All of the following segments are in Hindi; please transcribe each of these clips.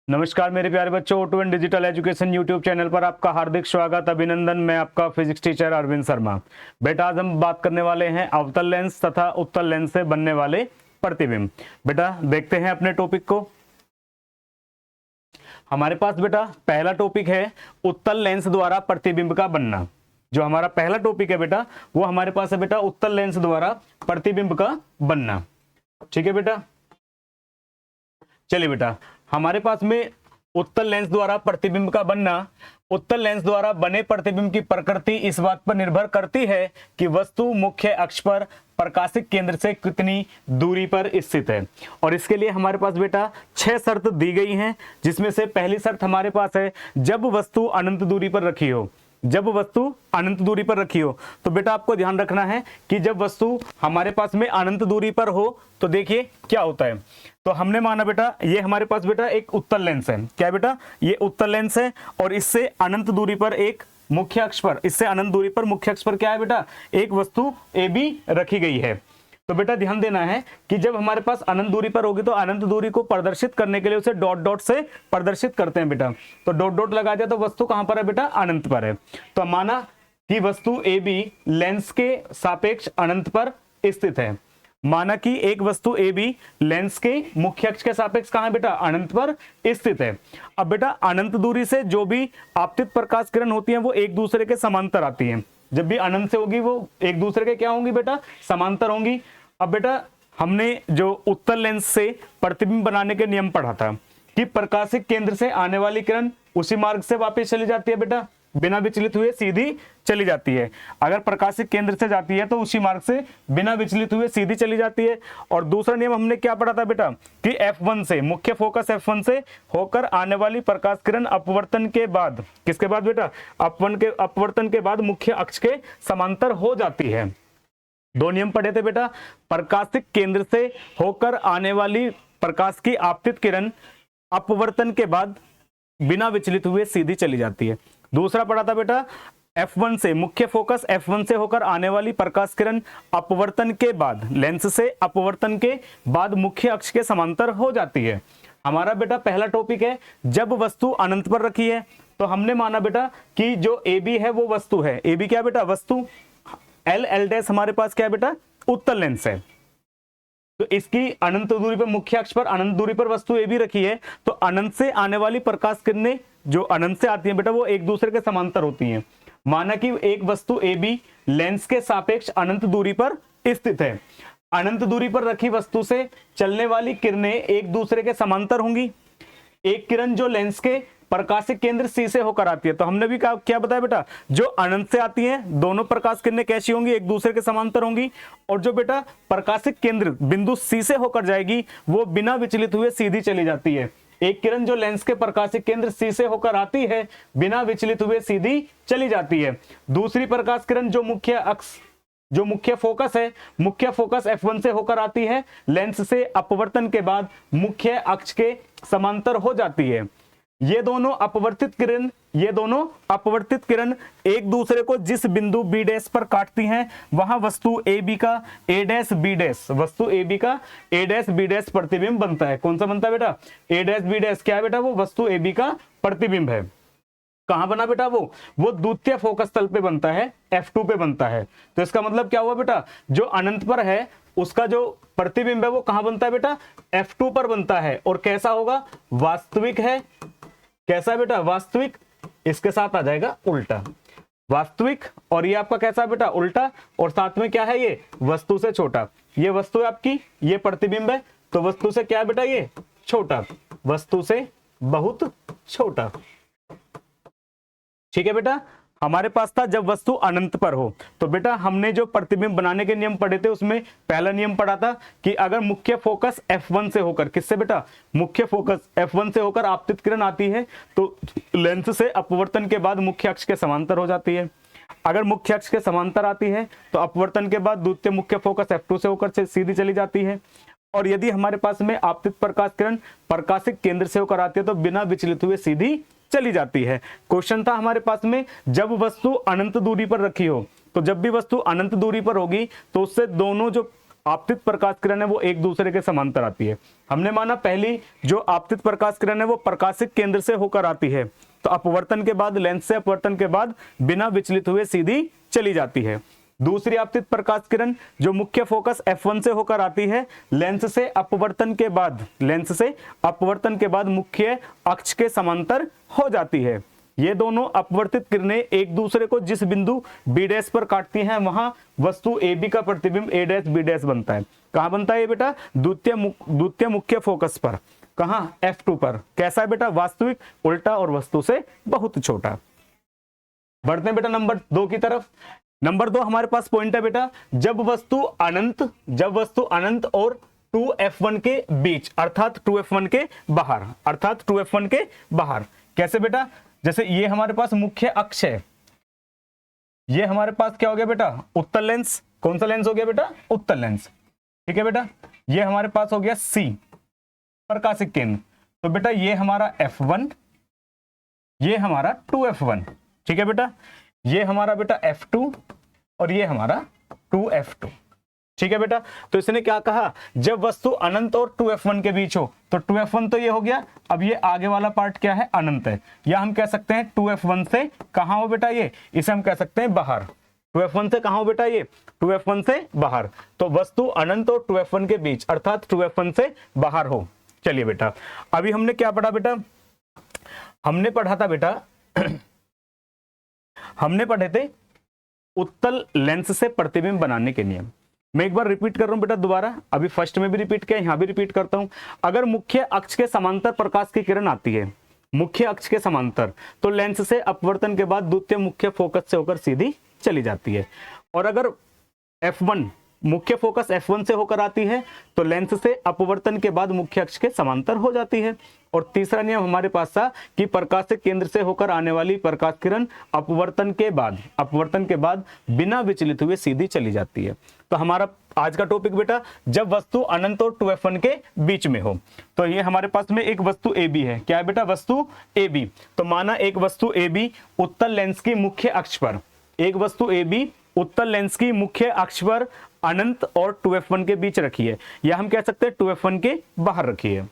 नमस्कार मेरे प्यारे बच्चों, auto and digital education YouTube channel पर आपका हार्दिक स्वागत, अभिनंदन। मैं आपका फिजिक्स टीचर अरविंद शर्मा। बेटा आज हम बात करने वाले हैं अवतल लेंस तथा उत्तल लेंस से बनने वाले प्रतिबिंब। बेटा देखते हैं अपने टॉपिक को। हमारे पास बेटा पहला टॉपिक है उत्तल लेंस द्वारा प्रतिबिंब का बनना। जो हमारा पहला टॉपिक है बेटा वो हमारे पास है बेटा उत्तल लेंस द्वारा प्रतिबिंब का बनना। ठीक है बेटा, चलिए बेटा हमारे पास में उत्तल लेंस द्वारा प्रतिबिंब का बनना। उत्तल लेंस द्वारा बने प्रतिबिंब की प्रकृति इस बात पर निर्भर करती है कि वस्तु मुख्य अक्ष पर प्रकाशिक केंद्र से कितनी दूरी पर स्थित है। और इसके लिए हमारे पास बेटा 6 शर्त दी गई हैं, जिसमें से पहली शर्त हमारे पास है जब वस्तु अनंत दूरी पर रखी हो। जब वस्तु अनंत दूरी पर रखी हो तो बेटा आपको ध्यान रखना है कि जब वस्तु हमारे पास में अनंत दूरी पर हो तो देखिए क्या होता है। तो हमने माना बेटा ये हमारे पास बेटा एक उत्तल लेंस है। क्या बेटा, ये उत्तल लेंस है और इससे अनंत दूरी पर एक मुख्य अक्ष पर, इससे अनंत दूरी पर मुख्य अक्ष पर क्या है बेटा, एक वस्तु ए बी रखी गई है। तो बेटा ध्यान देना है कि जब हमारे पास अनंत दूरी पर होगी तो अनंत दूरी को प्रदर्शित करने के लिए उसे डॉट डॉट से प्रदर्शित करते हैं बेटा। तो डॉट डॉट लगा दिया तो वस्तु कहां पर है बेटा, अनंत पर है। तो माना कि वस्तु ए बी लेंस के सापेक्ष अनंत पर स्थित है। माना कि एक वस्तु ए बी लेंस के मुख्य अक्ष के सापेक्ष कहां है बेटा, अनंत पर स्थित है। अब बेटा अनंत दूरी से जो भी आपतित प्रकाश किरण होती है वो एक दूसरे के समांतर आती है। जब भी अनंत से होगी वो एक दूसरे के क्या होंगी बेटा, समांतर होंगी। अब बेटा हमने जो उत्तल लेंस से प्रतिबिंब बनाने के नियम पढ़ा था कि प्रकाशिक केंद्र से आने वाली किरण उसी मार्ग से वापस चली जाती है बेटा, बिना विचलित हुए सीधी चली जाती है। अगर प्रकाशिक केंद्र से जाती है तो उसी मार्ग से बिना विचलित हुए सीधी चली जाती है। और दूसरा नियम हमने क्या पढ़ा था बेटा कि F1 से, मुख्य फोकस F1 से होकर आने वाली प्रकाश किरण अपवर्तन के बाद, किसके बाद बेटा, अपवर्तन के बाद मुख्य अक्ष के समांतर हो जाती है। दो नियम पढ़े थे बेटा, प्रकाशिक केंद्र से होकर आने वाली प्रकाश की आपतित किरण अपवर्तन के बाद बिना विचलित हुए सीधी चली जाती है। दूसरा पढ़ा था बेटा F1 से, मुख्य फोकस F1 से होकर आने वाली प्रकाश किरण अपवर्तन के बाद, लेंस से अपवर्तन के बाद मुख्य अक्ष के समांतर हो जाती है। हमारा बेटा पहला टॉपिक है जब वस्तु अनंत पर रखी है। तो हमने माना बेटा कि जो ए बी है वो वस्तु है। ए बी क्या बेटा, वस्तु। एल एल डैश हमारे पास क्या है बेटा, उत्तल लेंस है। तो इसकी अनंत दूरी पर, मुख्य अक्ष पर अनंत दूरी पर वस्तु ए बी रखी है। तो अनंत से आने वाली प्रकाश किरणें जो अनंत से आती हैं बेटा वो एक दूसरे के समांतर होती हैं। माना कि एक वस्तु ए बी लेंस के सापेक्ष अनंत दूरी पर स्थित है। अनंत दूरी पर रखी वस्तु से चलने वाली किरणें एक दूसरे के समांतर होंगी। एक किरण जो लेंस के प्रकाशिक केंद्र सी से होकर आती है, तो हमने भी क्या बताया बेटा, जो अनंत से आती हैं दोनों प्रकाश किरणें कैसी होंगी, एक दूसरे के समांतर होंगी। और जो बेटा प्रकाशिक केंद्र बिंदु सी से होकर जाएगी वो बिना विचलित हुए सीधी चली जाती है। एक किरण जो लेंस के प्रकाशिक केंद्र सी से होकर आती है बिना विचलित हुए सीधी चली जाती है। दूसरी प्रकाश किरण जो मुख्य फोकस है, मुख्य फोकस F1 से होकर आती है, लेंस से अपवर्तन के बाद मुख्य अक्ष के समांतर हो जाती है। ये दोनों अपवर्तित किरण एक दूसरे को जिस बिंदु बी डैश पर काटती हैं वहां वस्तु ए बी का ए डैश बी डैश, वस्तु ए बी का ए डैश बी डैश प्रतिबिंब बनता है। कौन सा बनता है बेटा, ए डैश बी डैश। क्या है बेटा, वो वस्तु ए बी का प्रतिबिंब है। कहां बना बेटा, वो द्वितीय फोकस तल पे बनता है, F2 पे बनता है। तो इसका मतलब क्या हुआ बेटा, जो अनंत पर है उसका जो प्रतिबिंब है वो कहां बनता है बेटा, F2 पर बनता है। और कैसा होगा, वास्तविक है। कैसा है बेटा, वास्तविक। इसके साथ आ जाएगा उल्टा, वास्तविक। और ये आपका कैसा है बेटा, उल्टा। और साथ में क्या है, ये वस्तु से छोटा। ये वस्तु है आपकी, ये प्रतिबिंब है। तो वस्तु से क्या है बेटा, ये छोटा, वस्तु से बहुत छोटा। ठीक है बेटा, हमारे पास था जब वस्तु अनंत पर हो। तो बेटा हमने जो प्रतिबिंब बनाने के नियम पढ़े थे उसमें पहला नियम पढ़ा था कि अगर मुख्य फोकस F1 से होकर, किससे बेटा, मुख्य फोकस F1 से होकर आपतित किरण आती है तो लेंस से अपवर्तन के बाद मुख्य अक्ष के समांतर हो जाती है। अगर मुख्य अक्ष के समांतर आती है तो अपवर्तन के बाद द्वितीय मुख्य फोकस F2 से होकर सीधी चली जाती है। और यदि हमारे पास में आपतित प्रकाश किरण प्रकाशिक केंद्र से होकर आती है तो बिना विचलित हुए सीधी चली जाती है। क्वेश्चन था हमारे पास में जब वस्तु अनंत दूरी पर रखी हो। तो जब भी वस्तु अनंत दूरी पर होगी तो उससे दोनों जो आपतित प्रकाश किरण है वो एक दूसरे के समांतर आती है। हमने माना पहली जो आपतित प्रकाश किरण है वो प्रकाशिक केंद्र से होकर आती है, तो अपवर्तन के बाद लेंस से अपवर्तन के बाद बिना विचलित हुए सीधी चली जाती है। दूसरी आपतित प्रकाश किरण जो मुख्य फोकस F1 से होकर आती है, लेंस से अपवर्तन के बाद मुख्य अक्ष के समांतर हो जाती है। ये दोनों अपवर्तित किरणें एक दूसरे को जिस बिंदु B' पर काटती हैं वहां वस्तु AB का प्रतिबिंब A' B' बनता है। कहां बनता है ये बेटा? द्वितीय मुख्य फोकस पर। कहां? F2 पर। कैसा है बेटा? वास्तविक, उल्टा और वस्तु से बहुत छोटा। बढ़ते हैं बेटा नंबर 2 की तरफ। नंबर 2 हमारे पास पॉइंट है बेटा, जब वस्तु अनंत और 2F1 के बीच अर्थात 2F1 के बाहर। कैसे बेटा? जैसे ये हमारे पास मुख्य अक्ष है, ये हमारे पास क्या हो गया बेटा? उत्तल लेंस। कौन सा लेंस हो गया बेटा? उत्तल लेंस। ठीक है बेटा, ये हमारे पास हो गया C प्रकाशिक केंद्र। तो बेटा ये हमारा F1, ये हमारा 2F1। ठीक है बेटा, ये हमारा बेटा F2 और ये हमारा 2F2। ठीक है बेटा, तो इसने क्या कहा? जब वस्तु अनंत और 2F1 के बीच हो, तो 2F1 तो ये हो गया, अब ये आगे वाला पार्ट क्या है? अनंत है, या हम कह सकते हैं 2F1 से कहां हो बेटा? ये इसे हम कह सकते हैं बाहर। 2F1 से कहां हो बेटा? ये 2F1 से बाहर। तो वस्तु अनंत और 2F1 के बीच अर्थात 2F1 से बाहर हो। चलिए बेटा, अभी हमने क्या पढ़ा बेटा? हमने पढ़ा था बेटा हमने पढ़े थे उत्तल लेंस से प्रतिबिंब बनाने के नियम। मैं एक बार रिपीट कर रहा हूं बेटा दोबारा, अभी फर्स्ट में भी रिपीट किया, यहां भी रिपीट करता हूं। अगर मुख्य अक्ष के समांतर प्रकाश की किरण आती है, मुख्य अक्ष के समांतर, तो लेंस से अपवर्तन के बाद द्वितीय मुख्य फोकस से होकर सीधी चली जाती है। और अगर F1 मुख्य फोकस F1 से होकर आती है, तो लेंस से अपवर्तन के बाद मुख्य अक्ष के समांतर हो जाती है। और तीसरा नियम हमारे पास था कि प्रकाशिक केंद्र से होकर आने वाली प्रकाश किरण अपवर्तन के बाद बिना विचलित हुए सीधी चली जाती है। तो हमारा आज का टॉपिक बेटा, जब वस्तु अनंत और 2F1 के बीच में हो। तो ये हमारे पास में एक वस्तु AB है। क्या है बेटा? वस्तु AB। तो माना एक वस्तु AB उत्तल लेंस की मुख्य अक्ष पर, एक वस्तु AB उत्तल लेंस की मुख्य अक्ष पर अनंत और 2F1 के बीच रखी है, या हम कह सकते हैं 2F1 के बाहर रखी है।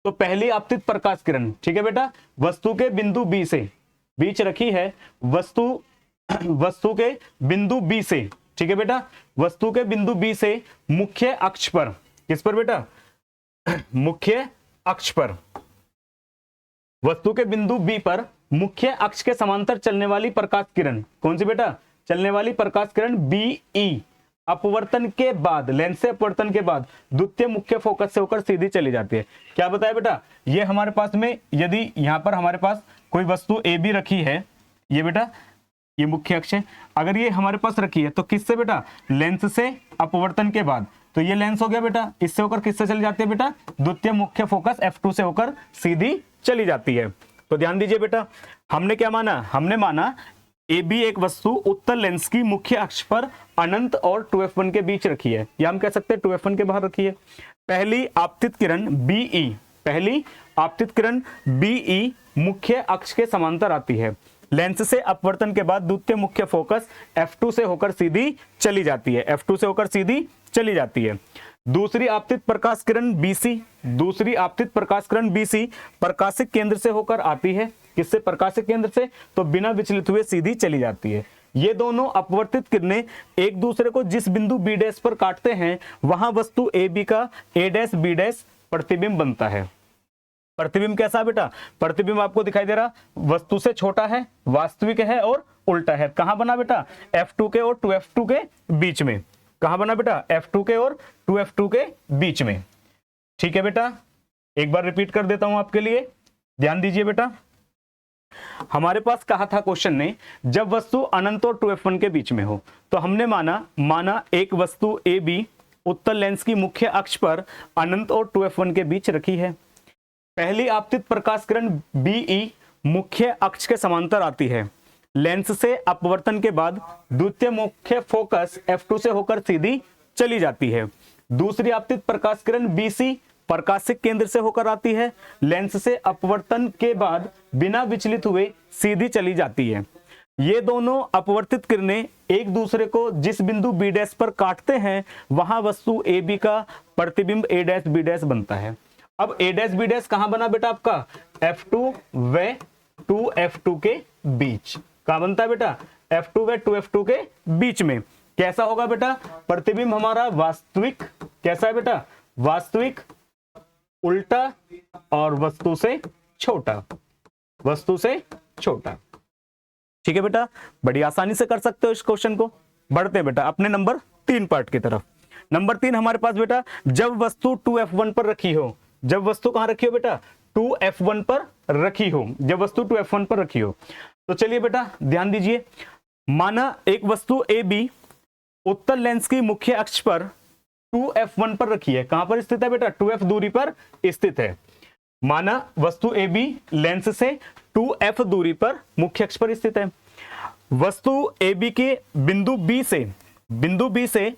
तो पहली आपतित प्रकाश किरण, ठीक है बेटा, वस्तु के बिंदु B से बीच रखी है, वस्तु के बिंदु B से, ठीक है बेटा, वस्तु के बिंदु B से मुख्य अक्ष पर, किस पर बेटा? मुख्य अक्ष पर, वस्तु के बिंदु B पर मुख्य अक्ष के समांतर चलने वाली प्रकाश किरण, कौन सी बेटा? चलने वाली प्रकाश किरण BE अपवर्तन के बाद, लेंस से अपवर्तन के बाद द्वितीय मुख्य फोकस से होकर सीधी चली जाती है। क्या बताया बेटा? ये हमारे पास में यदि यहां पर हमारे पास कोई वस्तु AB रखी है, ये बेटा ये मुख्य अक्ष है, अगर ये हमारे पास रखी है तो किससे बेटा? लेंस से अपवर्तन के बाद, तो ये लेंस हो गया बेटा, इससे होकर किससे चली जाती है बेटा? द्वितीय मुख्य फोकस F2 से होकर सीधी चली जाती है। तो ध्यान दीजिए बेटा, हमने क्या माना? हमने माना AB एक वस्तु उत्तल लेंस की मुख्य अक्ष पर अनंत और 2F1 के बीच रखी है, या हम कह सकते हैं 2F1 के बाहर रखी है। पहली आपतित किरण BE मुख्य अक्ष के समांतर आती है, लेंस से अपवर्तन के बाद द्वितीय मुख्य फोकस F2 से होकर सीधी चली जाती है, F2 से होकर सीधी चली जाती है। दूसरी आपतित प्रकाश किरण BC प्रकाशिक केंद्र से होकर आती है, किससे? प्रकाशिक केंद्र से, तो बिना विचलित हुए सीधी चली जाती है। ये दोनों अपवर्तित किरणें एक दूसरे को जिस बिंदु B' पर काटते हैं वहां वस्तु AB का A' B' प्रतिबिंब बनता है। प्रतिबिंब कैसा बेटा? प्रतिबिंब आपको दिखाई दे रहा, वस्तु से छोटा है, वास्तविक है और उल्टा है। कहां बना बेटा? F2 के और 2F2 के बीच में। कहां बना बेटा? F2 के और 2F2 के बीच में। ठीक है बेटा, एक बार रिपीट कर देता हूं आपके लिए, ध्यान दीजिए बेटा। हमारे पास कहा था क्वेश्चन ने, जब वस्तु अनंत और 2F1 के बीच में हो, तो हमने माना एक वस्तु AB उत्तल लेंस की मुख्य अक्ष पर अनंत और 2F1 के बीच रखी है। पहली आपतित प्रकाश किरण BE मुख्य अक्ष के समांतर आती है, लेंस से अपवर्तन के बाद द्वितीय मुख्य फोकस F2 से होकर सीधी चली जाती है। दूसरी आपतित प्रकाश किरण BC प्रकाशिक केंद्र से होकर आती है, लेंस से अपवर्तन के बाद बिना विचलित हुए सीधी चली जाती है। ये दोनों अपवर्तित किरणें एक दूसरे को जिस बिंदु बी डैश पर काटते हैं वहां वस्तु ए बी का प्रतिबिंब ए डैश बी डैश बनता है। अब ए डैश बी डैश कहां बना बेटा आपका F2 व 2F2 के बीच। कहां बनता है बेटा F2 व 2F2 के बीच में। कैसा होगा बेटा प्रतिबिंब हमारा वास्तविक, कैसा है बेटा वास्तविक, उल्टा और वस्तु से छोटा, वस्तु से छोटा। ठीक है बेटा, बड़ी आसानी से कर सकते हो इस क्वेश्चन को। बढ़ते हैं बेटा अपने नंबर 3 पार्ट की तरफ। नंबर 3 हमारे पास बेटा जब वस्तु 2F1 पर रखी हो, जब वस्तु कहां रखी हो बेटा 2F1 पर रखी हो, जब वस्तु 2F1 पर रखी हो। तो चलिए बेटा ध्यान दीजिए, माना एक वस्तु ए बी उत्तल लेंस की मुख्य अक्ष पर 2F1 पर रखी है। कहां पर स्थित है बेटा 2F दूरी पर स्थित है। माना वस्तु ए बी लेंस से 2F दूरी पर मुख्य अक्ष पर स्थित है। वस्तु ए बी के बिंदु बी से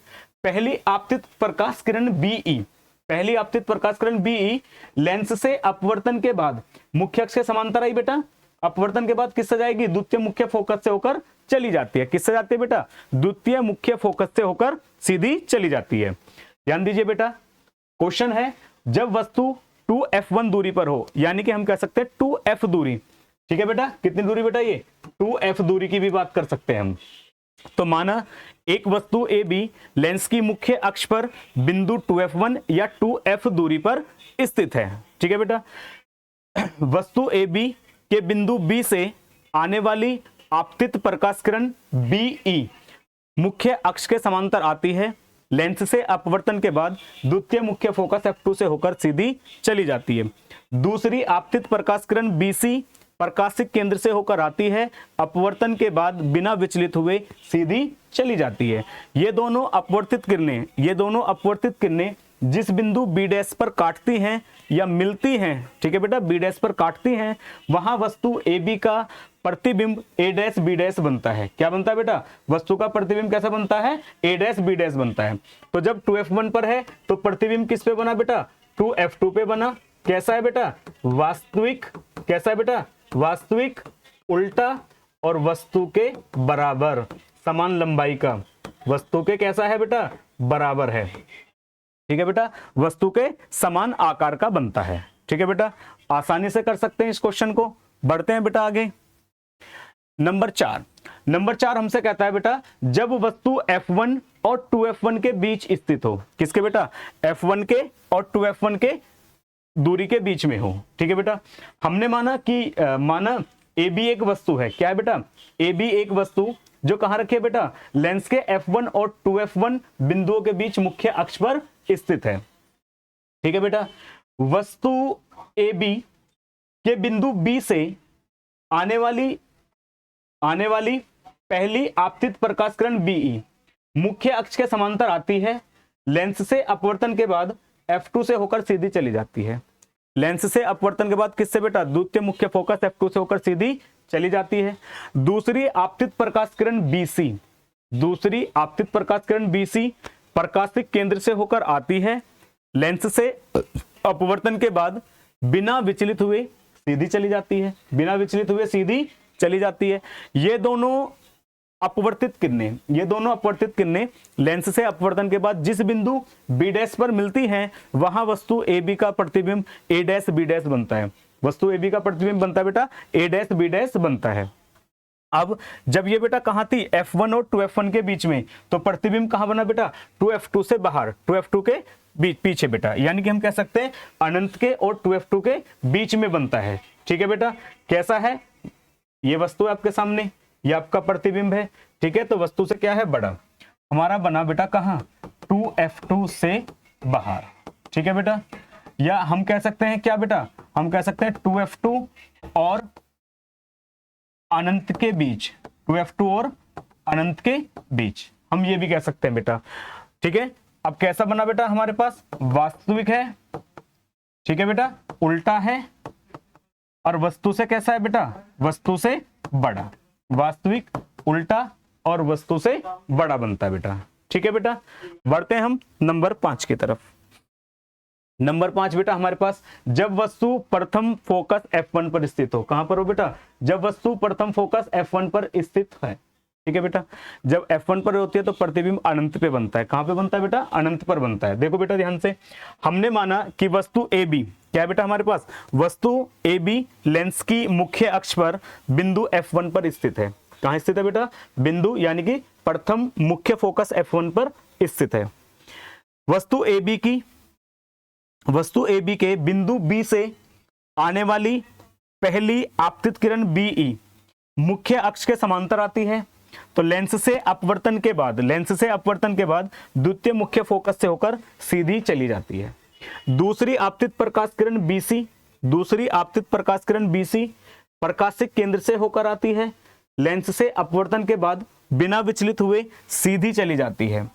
पहली आपतित प्रकाश किरण बीई, पहली आपतित प्रकाश किरण बीई लेंस से अपवर्तन के बाद मुख्य अक्ष के समांतर आई बेटा। अपवर्तन के बाद किससे जाएगी द्वितीय मुख्य फोकस से होकर चली जाती है। किससे जाती है बेटा द्वितीय मुख्य फोकस से होकर सीधी चली जाती है। ध्यान दीजिए बेटा, क्वेश्चन है जब वस्तु 2F1 दूरी पर हो, यानी कि हम कह सकते हैं 2F दूरी। ठीक है बेटा, कितनी दूरी बेटा ये 2F दूरी की भी बात कर सकते हैं हम। तो माना एक वस्तु ए बी लेंस की मुख्य अक्ष पर बिंदु 2F1 या 2F दूरी पर स्थित है। ठीक है बेटा, वस्तु ए बी के बिंदु बी से आने वाली आपतित प्रकाश किरण बीई मुख्य अक्ष के समांतर आती है। लेंस से अपवर्तन के बाद द्वितीय मुख्य फोकस F2 से होकर सीधी चली जाती है। दूसरी आपतित प्रकाश किरण BC प्रकाशिक केंद्र से होकर आती है, अपवर्तन के बाद बिना विचलित हुए सीधी चली जाती है। ये दोनों अपवर्तित किरणें जिस बिंदु बी डैश पर काटती हैं या मिलती हैं, ठीक है बेटा बी डैश पर काटती हैं, वहां वस्तु ए बी का प्रतिबिंब ए डैश बी डैश बनता है। क्या बनता है बेटा वस्तु का प्रतिबिंब कैसा बनता है ए डैश बी डैश बनता है। तो जब 2F1 पर है तो प्रतिबिंब किस पे बना बेटा 2F2 पे बना। कैसा है बेटा वास्तविक, कैसा है बेटा वास्तविक, उल्टा और वस्तु के बराबर, समान लंबाई का, वस्तु के कैसा है बेटा बराबर है। ठीक है बेटा, वस्तु के समान आकार का बनता है। ठीक है बेटा, आसानी से कर सकते हैं इस क्वेश्चन को। बढ़ते हैं बेटा आगे। नंबर 4 हमसे कहता है बेटा जब वस्तु F1 और 2F1 के बीच स्थित हो। किसके बेटा F1 के और 2F1 के दूरी के बीच में हो। ठीक है बेटा, हमने माना कि माना AB एक वस्तु है। क्या है बेटा AB एक वस्तु जो कहां रखी है बेटा लेंस के F1 और 2F1 बिंदुओं के बीच मुख्य अक्ष पर स्थित है। ठीक है बेटा, वस्तु AB के बिंदु B से आने वाली पहली आपतित प्रकाश किरण BE मुख्य अक्ष के समांतर आती है। लेंस से अपवर्तन के बाद F2 से होकर सीधी चली जाती है। लेंस से अपवर्तन के बाद किससे बेटा द्वितीय मुख्य फोकस F2 से होकर सीधी चली जाती है। दूसरी आपतित प्रकाश किरण BC प्रकाशिक केंद्र से होकर आती है। लेंस से अपवर्तन के बाद बिना विचलित हुए सीधी चली जाती है, बिना विचलित हुए सीधी चली जाती है। ये दोनों अपवर्तित किरणें लेंस से अपवर्तन के बाद जिस बिंदु बी डैश पर मिलती हैं वहां वस्तु ए बी का प्रतिबिंब ए डैश बी डैश बनता है। वस्तु ए बी का प्रतिबिंब बनता है बेटा ए डैश बी डैश बनता है। अब जब ये बेटा कहां थी F1 और 2F1 के बीच में, तो प्रतिबिंब कहां बना बेटा 2F2 से बाहर, 2F2 के पीछे बेटा, यानी कि हम कह सकते हैं अनंत के और 2F2 के बीच में बनता है। ठीक है बेटा, कैसा है ये वस्तु है आपके सामने, ये आपका प्रतिबिंब है। ठीक है, तो वस्तु से क्या है बड़ा, हमारा बना बेटा कहां 2F2 से बाहर। ठीक है बेटा, या हम कह सकते हैं क्या बेटा, हम कह सकते हैं 2F2 और अनंत के बीच, 2F2 और अनंत के बीच, हम ये भी कह सकते हैं बेटा। ठीक है, अब कैसा बना बेटा हमारे पास वास्तविक है। ठीक है बेटा, उल्टा है और वस्तु से कैसा है बेटा वस्तु से बड़ा, वास्तविक, उल्टा और वस्तु से बड़ा बनता है बेटा। ठीक है बेटा, बढ़ते हैं हम नंबर 5 की तरफ। नंबर 5 बेटा हमारे पास, जब वस्तु प्रथम फोकस F1 पर स्थित हो। कहां पर हो बेटा? जब वस्तु प्रथम फोकस F1 पर स्थित है। ठीक है बेटा, जब F1 पर होती है तो प्रतिबिंब अनंत पे बनता है। कहां पे बनता है बेटा? अनंत पर बनता है। देखो बेटा ध्यान से, हमने माना कि वस्तु AB, क्या है बेटा हमारे पास? वस्तु AB लेंस की मुख्य अक्ष पर बिंदु F1 पर स्थित है। कहां स्थित है बेटा? बिंदु यानी कि प्रथम मुख्य फोकस F1 पर स्थित है। वस्तु AB के बिंदु B से आने वाली पहली आपतित किरण BE मुख्य अक्ष के समांतर आती है। तो लेंस से अपवर्तन के बाद द्वितीय मुख्य फोकस से होकर सीधी चली जाती है। दूसरी आपतित प्रकाश किरण BC प्रकाशिक केंद्र से होकर आती है। लेंस से अपवर्तन के बाद बिना विचलित हुए सीधी चली जाती है।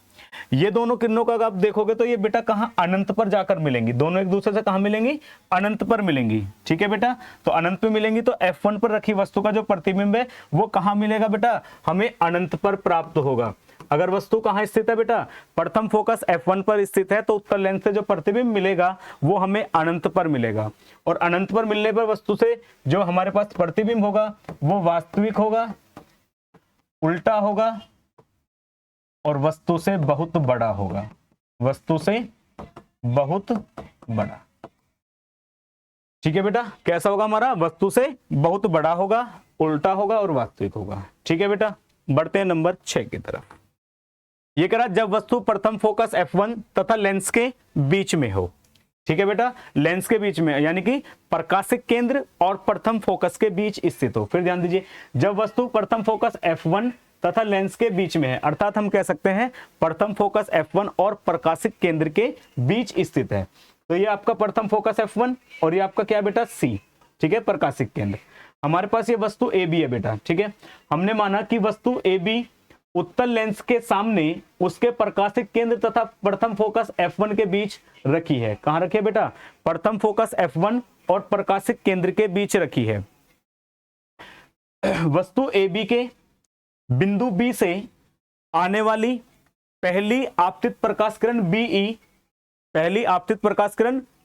ये दोनों किरणों का आप देखोगे तो ये बेटा कहां? अनंत पर जाकर मिलेंगी। दोनों एक दूसरे से कहां मिलेंगी? अनंत पर मिलेंगी। ठीक है बेटा, तो अनंत पे मिलेंगी तो F1 पर रखी वस्तु का जो प्रतिबिंब है वो कहां मिलेगा बेटा? हमें अनंत पर प्राप्त होगा। अगर वस्तु कहां स्थित है बेटा? प्रथम फोकस F1 पर स्थित है तो उत्तल लेंस से जो प्रतिबिंब मिलेगा वो हमें अनंत पर मिलेगा। और अनंत पर मिलने पर वस्तु से जो हमारे पास प्रतिबिंब होगा वो वास्तविक होगा, उल्टा होगा और वस्तु से बहुत बड़ा होगा। वस्तु से बहुत बड़ा। ठीक है बेटा, कैसा होगा हमारा? वस्तु से बहुत बड़ा होगा, उल्टा होगा और वास्तविक होगा। ठीक है बेटा, बढ़ते हैं नंबर 6 की तरफ। ये कह रहा जब वस्तु प्रथम फोकस F1 तथा लेंस के बीच में हो। ठीक है बेटा, लेंस के बीच में यानी कि प्रकाशिक केंद्र और प्रथम फोकस के बीच स्थित हो। फिर ध्यान दीजिए, जब वस्तु प्रथम फोकस F1 तथा लेंस के बीच में है, अर्थात हम कह सकते हैं प्रथम फोकस F1 और प्रकाशिक केंद्र के बीच स्थित है। तो ये आपका प्रथम फोकस F1 और ये आपका क्या बेटा? C। ठीक है, प्रकाशिक केंद्र। हमारे पास ये वस्तु AB है बेटा। ठीक है, हमने माना कि वस्तु AB उत्तल लेंस के सामने उसके प्रकाशिक केंद्र तथा प्रथम फोकस F1 के बीच रखी है। कहां रखी है बेटा? प्रथम फोकस F1 और प्रकाशिक केंद्र के बीच रखी है। वस्तु AB के बिंदु B से आने वाली पहली आपतित प्रकाश किरण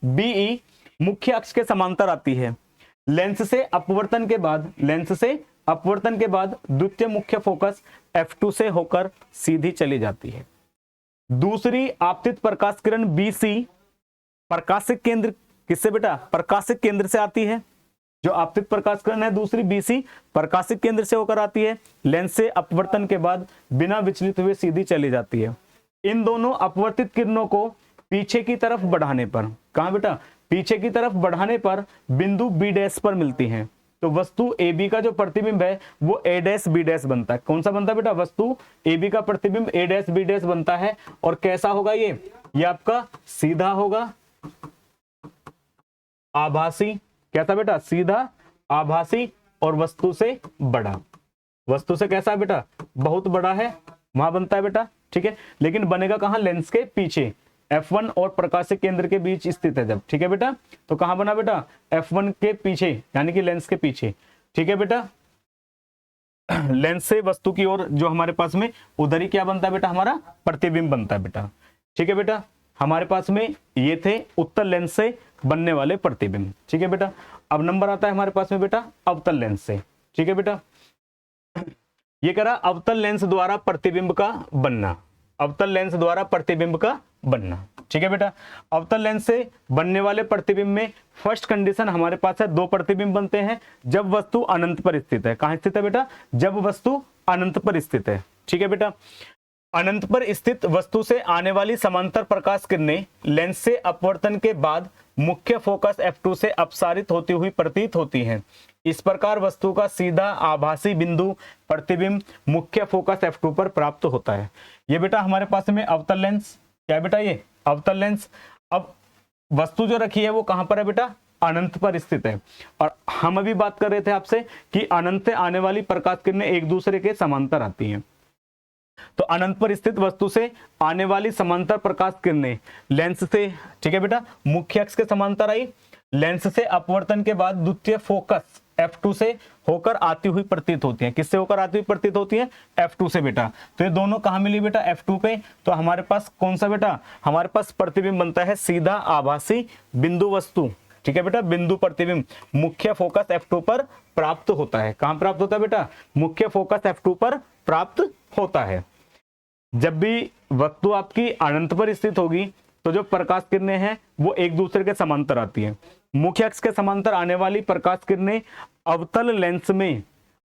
BE मुख्य अक्ष के समांतर आती है। लेंस से अपवर्तन के बाद द्वितीय मुख्य फोकस F2 से होकर सीधी चली जाती है। दूसरी आपतित प्रकाश किरण BC प्रकाशिक केंद्र किससे बेटा? प्रकाशिक केंद्र से आती है। जो आपतित प्रकाश किरण है दूसरी BC प्रकाशिक केंद्र से होकर आती है। लेंस से अपवर्तन के बाद बिना विचलित हुए सीधी चली जाती है। इन दोनों अपवर्तित किरणों को पीछे की तरफ बढ़ाने पर, कहां बेटा? पीछे की तरफ बढ़ाने पर बिंदु B' पर मिलती हैं। तो वस्तु AB का जो प्रतिबिंब है वो A'-B' बनता है। कौन सा बनता है बेटा? वस्तु AB का प्रतिबिंब A'-B' बनता है। और कैसा होगा ये आपका सीधा होगा, आभासी। कैसा बेटा? सीधा, आभासी और वस्तु से बड़ा। वस्तु से कैसा है बेटा? बहुत बड़ा है, वहां बनता है बेटा। ठीक है, लेकिन बनेगा कहां? लेंस के पीछे, F1 और प्रकाशिक केंद्र के बीच स्थित है जब। ठीक है बेटा, तो कहां बना बेटा? F1 के पीछे यानी कि लेंस के पीछे। ठीक है बेटा, लेंस से वस्तु की ओर जो हमारे पास में उधर ही क्या बनता है बेटा? हमारा प्रतिबिंब बनता है बेटा। ठीक है बेटा, हमारे पास में ये थे उत्तल लेंस से बनने वाले प्रतिबिंब। ठीक है बेटा, अब नंबर आता है हमारे पास में बेटा अवतल लेंस से। ठीक है बेटा, ये कह रहा अवतल लेंस द्वारा प्रतिबिंब का बनना। अवतल लेंस द्वारा प्रतिबिंब का बनना। ठीक है बेटा, अवतल लेंस से बनने वाले प्रतिबिंब में फर्स्ट कंडीशन हमारे पास है, दो प्रतिबिंब बनते हैं जब वस्तु अनंत पर स्थित है। कहां स्थित है बेटा? जब वस्तु अनंत पर स्थित है। ठीक है बेटा, अनंत पर स्थित वस्तु से आने वाली समांतर प्रकाश किरणें लेंस से अपवर्तन के बाद मुख्य फोकस F2 से अपसारित होती हुई प्रतीत होती हैं। इस प्रकार वस्तु का सीधा आभासी बिंदु प्रतिबिंब मुख्य फोकस F2 पर प्राप्त होता है। ये बेटा हमारे पास में अवतल लेंस, क्या है बेटा? ये अवतल लेंस। अब वस्तु जो रखी है वो कहां पर है बेटा? अनंत पर स्थित है। और हम अभी बात कर रहे थे आपसे कि अनंत से आने वाली प्रकाश किरणें एक दूसरे के समांतर आती हैं। तो अनंत पर स्थित वस्तु से आने वाली समांतर प्रकाश किरणें लेंस से, ठीक है बेटा, मुख्य अक्ष के समांतर आई। लेंस से अपवर्तन के बाद द्वितीय फोकस F2 से होकर आती हुई प्रतीत होती है। किससे होकर आती हुई प्रतीत होती है? F2 से बेटा। तो ये दोनों कहाँ मिली बेटा? F2 पे। तो हमारे पास कौन सा बेटा? हमारे पास प्रतिबिंब बनता है सीधा आभासी बिंदु वस्तु। ठीक है बेटा, बिंदु प्रतिबिंब मुख्य फोकस F2 पर प्राप्त होता है। कहां प्राप्त होता है बेटा? मुख्य फोकस F2 पर प्राप्त होता है। जब भी वस्तु आपकी अनंत पर स्थित होगी तो जो प्रकाश किरणें हैं वो एक दूसरे के समांतर आती है। मुख्य अक्ष के समांतर आने वाली प्रकाश किरणें अवतल लेंस में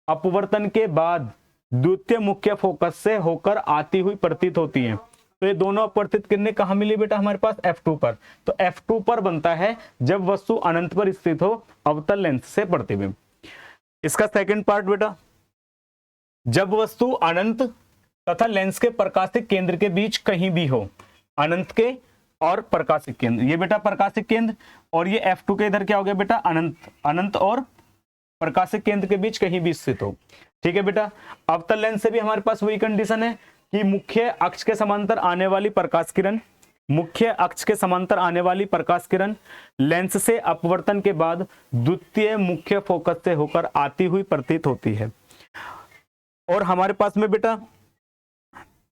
अपवर्तन के बाद द्वितीय मुख्य फोकस से होकर आती हुई प्रतीत होती हैं। तो ये दोनों अपवर्तित किरणें कहां मिली बेटा? हमारे पास F2 पर। तो F2 पर बनता है जब वस्तु अनंत पर स्थित हो अवतल लेंस से प्रतिबिंब। इसका सेकंड पार्ट बेटा, जब वस्तु अनंत तथा लेंस के प्रकाशिक केंद्र के बीच कहीं भी हो। अनंत के और प्रकाशिक केंद्र, ये बेटा प्रकाशिक केंद्र, और ये F2 के इधर क्या हो गया बेटा? अनंत। अनंत और प्रकाशिक केंद्र के बीच कहीं भी स्थित हो। ठीक है बेटा। अवतल लेंस से भी हमारे पास वही कंडीशन है कि मुख्य अक्ष के समांतर आने वाली प्रकाश किरण, मुख्य अक्ष के समांतर आने वाली प्रकाश किरण लेंस से अपवर्तन के बाद द्वितीय मुख्य फोकस से होकर आती हुई प्रतीत होती है। और हमारे पास में बेटा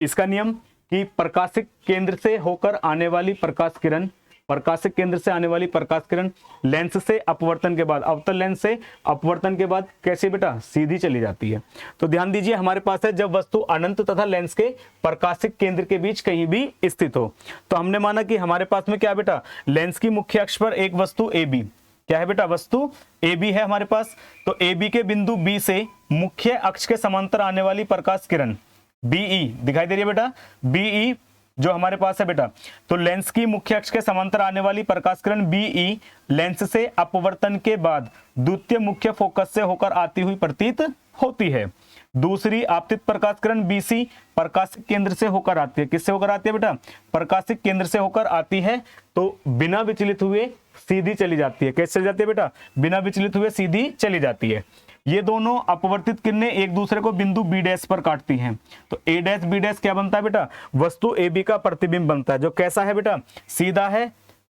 इसका नियम कि प्रकाशिक केंद्र से होकर आने वाली प्रकाश किरण, प्रकाशिक केंद्र से आने वाली प्रकाश किरण लेंस से अपवर्तन के बाद, अवतल लेंस से अपवर्तन के बाद कैसे बेटा? सीधी चली जाती है। तो ध्यान दीजिए, हमारे पास है जब वस्तु अनंत तथा लेंस के प्रकाशिक केंद्र के बीच कहीं भी स्थित हो। तो हमने माना कि हमारे पास में क्या बेटा? लेंस की मुख्य अक्ष पर एक वस्तु AB, क्या है बेटा? वस्तु AB है हमारे पास। तो AB के बिंदु B से मुख्य अक्ष के समांतर आने वाली प्रकाश किरण BE दिखाई दे रही है बेटा? BE जो हमारे पास है बेटा, तो लेंस की मुख्य अक्ष के समांतर आने वाली प्रकाश किरण BE लेंस से अपवर्तन के बाद द्वितीय मुख्य फोकस से होकर आती हुई प्रतीत होती है। दूसरी आपतित प्रकाश किरण BC प्रकाशिक केंद्र से होकर आती है। किससे होकर आती है बेटा? प्रकाशिक केंद्र से होकर आती है। तो बिना विचलित हुए सीधी चली जाती है। कैसे चली जाती है बेटा? बिना विचलित हुए सीधी चली जाती है। ये दोनों अपवर्तित किरणें एक दूसरे को बिंदु B' पर काटती हैं। तो A' B' क्या बनता है बेटा? वस्तु AB का प्रतिबिंब बनता है, जो कैसा है बेटा? सीधा है,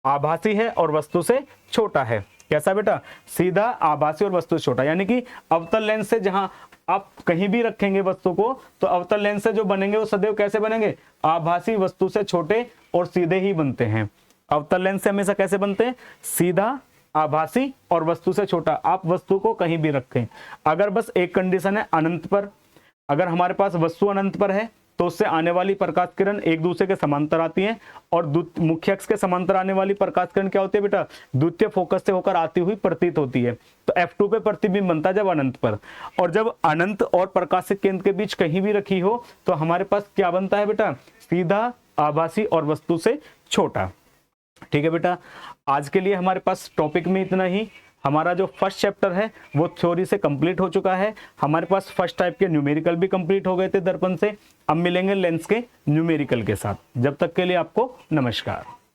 आभासी है और वस्तु से छोटा है। कैसा बेटा? सीधा, आभासी और वस्तु से छोटा। यानी कि अवतल लेंस से जहां आप कहीं भी रखेंगे वस्तु को, तो अवतल लेंस से जो बनेंगे वो सदैव कैसे बनेंगे? आभासी, वस्तु से छोटे और सीधे ही बनते हैं। अवतल लेंस से हमेशा कैसे बनते हैं? सीधा, आभासी और वस्तु से छोटा। आप वस्तु को कहीं भी रखें, अगर बस एक कंडीशन है अनंत पर, अगर हमारे पास वस्तु अनंत पर है तो उससे आने वाली प्रकाश किरण एक दूसरे के समांतर आती है, और मुख्य अक्ष के समांतर आने वाली प्रकाश किरण क्या होती है बेटा? द्वितीय फोकस से होकर आती हुई प्रतीत होती है। तो F2 पे प्रतिबिंब बनता है जब अनंत पर। और जब अनंत और प्रकाशिक केंद्र के बीच कहीं भी रखी हो तो हमारे पास क्या बनता है बेटा? सीधा, आभासी और वस्तु से छोटा। ठीक है बेटा, आज के लिए हमारे पास टॉपिक में इतना ही। हमारा जो फर्स्ट चैप्टर है वो थ्योरी से कंप्लीट हो चुका है। हमारे पास फर्स्ट टाइप के न्यूमेरिकल भी कंप्लीट हो गए थे दर्पण से। अब मिलेंगे लेंस के न्यूमेरिकल के साथ। जब तक के लिए आपको नमस्कार।